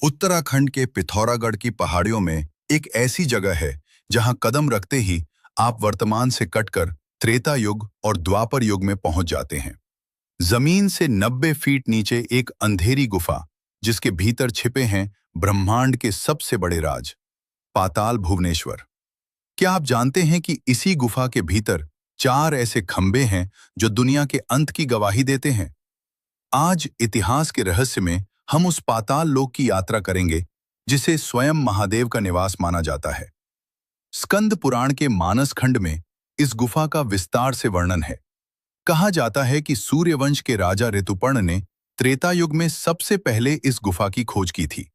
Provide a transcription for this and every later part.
उत्तराखंड के पिथौरागढ़ की पहाड़ियों में एक ऐसी जगह है जहां कदम रखते ही आप वर्तमान से कटकर त्रेता युग और द्वापर युग में पहुंच जाते हैं। जमीन से 90 फीट नीचे एक अंधेरी गुफा, जिसके भीतर छिपे हैं ब्रह्मांड के सबसे बड़े राज, पाताल भुवनेश्वर। क्या आप जानते हैं कि इसी गुफा के भीतर 4 ऐसे खंबे हैं जो दुनिया के अंत की गवाही देते हैं? आज इतिहास के रहस्य में हम उस पाताल लोक की यात्रा करेंगे जिसे स्वयं महादेव का निवास माना जाता है। स्कंद पुराण के मानस खंड में इस गुफा का विस्तार से वर्णन है। कहा जाता है कि सूर्यवंश के राजा ऋतुपर्ण ने त्रेता युग में सबसे पहले इस गुफा की खोज की थी।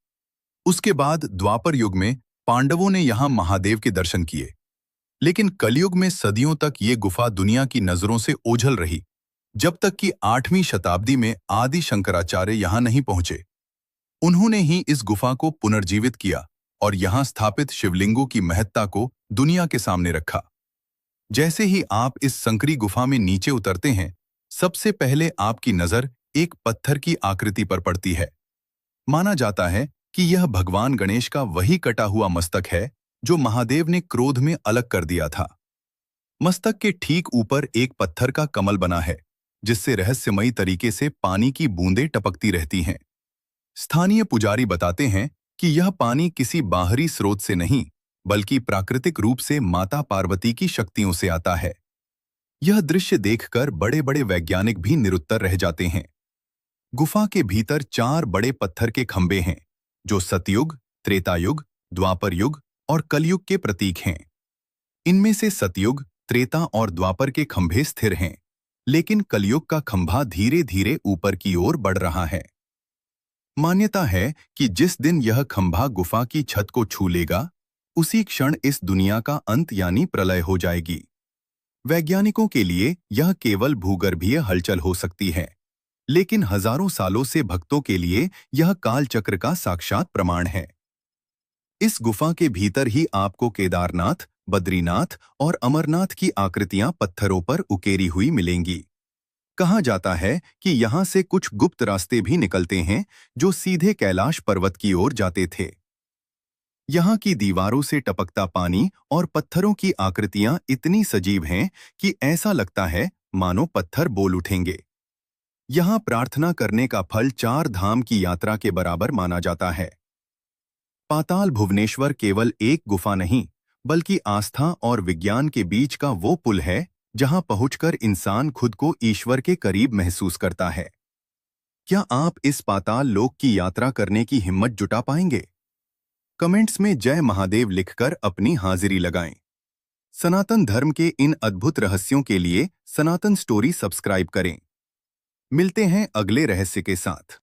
उसके बाद द्वापर युग में पांडवों ने यहां महादेव के दर्शन किए। लेकिन कलयुग में सदियों तक ये गुफा दुनिया की नजरों से ओझल रही, जब तक कि 8वीं शताब्दी में आदि शंकराचार्य यहां नहीं पहुंचे। उन्होंने ही इस गुफा को पुनर्जीवित किया और यहां स्थापित शिवलिंगों की महत्ता को दुनिया के सामने रखा। जैसे ही आप इस संकरी गुफा में नीचे उतरते हैं, सबसे पहले आपकी नजर एक पत्थर की आकृति पर पड़ती है। माना जाता है कि यह भगवान गणेश का वही कटा हुआ मस्तक है जो महादेव ने क्रोध में अलग कर दिया था। मस्तक के ठीक ऊपर एक पत्थर का कमल बना है, जिससे रहस्यमयी तरीके से पानी की बूंदें टपकती रहती हैं। स्थानीय पुजारी बताते हैं कि यह पानी किसी बाहरी स्रोत से नहीं, बल्कि प्राकृतिक रूप से माता पार्वती की शक्तियों से आता है। यह दृश्य देखकर बड़े-बड़े वैज्ञानिक भी निरुत्तर रह जाते हैं। गुफा के भीतर 4 बड़े पत्थर के खंभे हैं, जो सतयुग, त्रेता युग, द्वापर युग और कलयुग के प्रतीक हैं। इनमें से सतयुग, त्रेता और द्वापर के खंभे स्थिर हैं, लेकिन कलयुग का खंभा धीरे-धीरे ऊपर की ओर बढ़ रहा है। मान्यता है कि जिस दिन यह खंभा गुफा की छत को छू लेगा, उसी क्षण इस दुनिया का अंत यानी प्रलय हो जाएगी। वैज्ञानिकों के लिए यह केवल भूगर्भीय हलचल हो सकती है, लेकिन हजारों सालों से भक्तों के लिए यह कालचक्र का साक्षात प्रमाण है। इस गुफा के भीतर ही आपको केदारनाथ, बद्रीनाथ और अमरनाथ की आकृतियां पत्थरों पर उकेरी हुई मिलेंगी। कहा जाता है कि यहाँ से कुछ गुप्त रास्ते भी निकलते हैं जो सीधे कैलाश पर्वत की ओर जाते थे। यहाँ की दीवारों से टपकता पानी और पत्थरों की आकृतियां इतनी सजीव हैं कि ऐसा लगता है मानो पत्थर बोल उठेंगे। यहाँ प्रार्थना करने का फल 4 धाम की यात्रा के बराबर माना जाता है। पाताल भुवनेश्वर केवल एक गुफा नहीं, बल्कि आस्था और विज्ञान के बीच का वो पुल है जहां पहुंचकर इंसान खुद को ईश्वर के करीब महसूस करता है। क्या आप इस पाताल लोक की यात्रा करने की हिम्मत जुटा पाएंगे? कमेंट्स में जय महादेव लिखकर अपनी हाजिरी लगाएं। सनातन धर्म के इन अद्भुत रहस्यों के लिए सनातन स्टोरी सब्सक्राइब करें। मिलते हैं अगले रहस्य के साथ।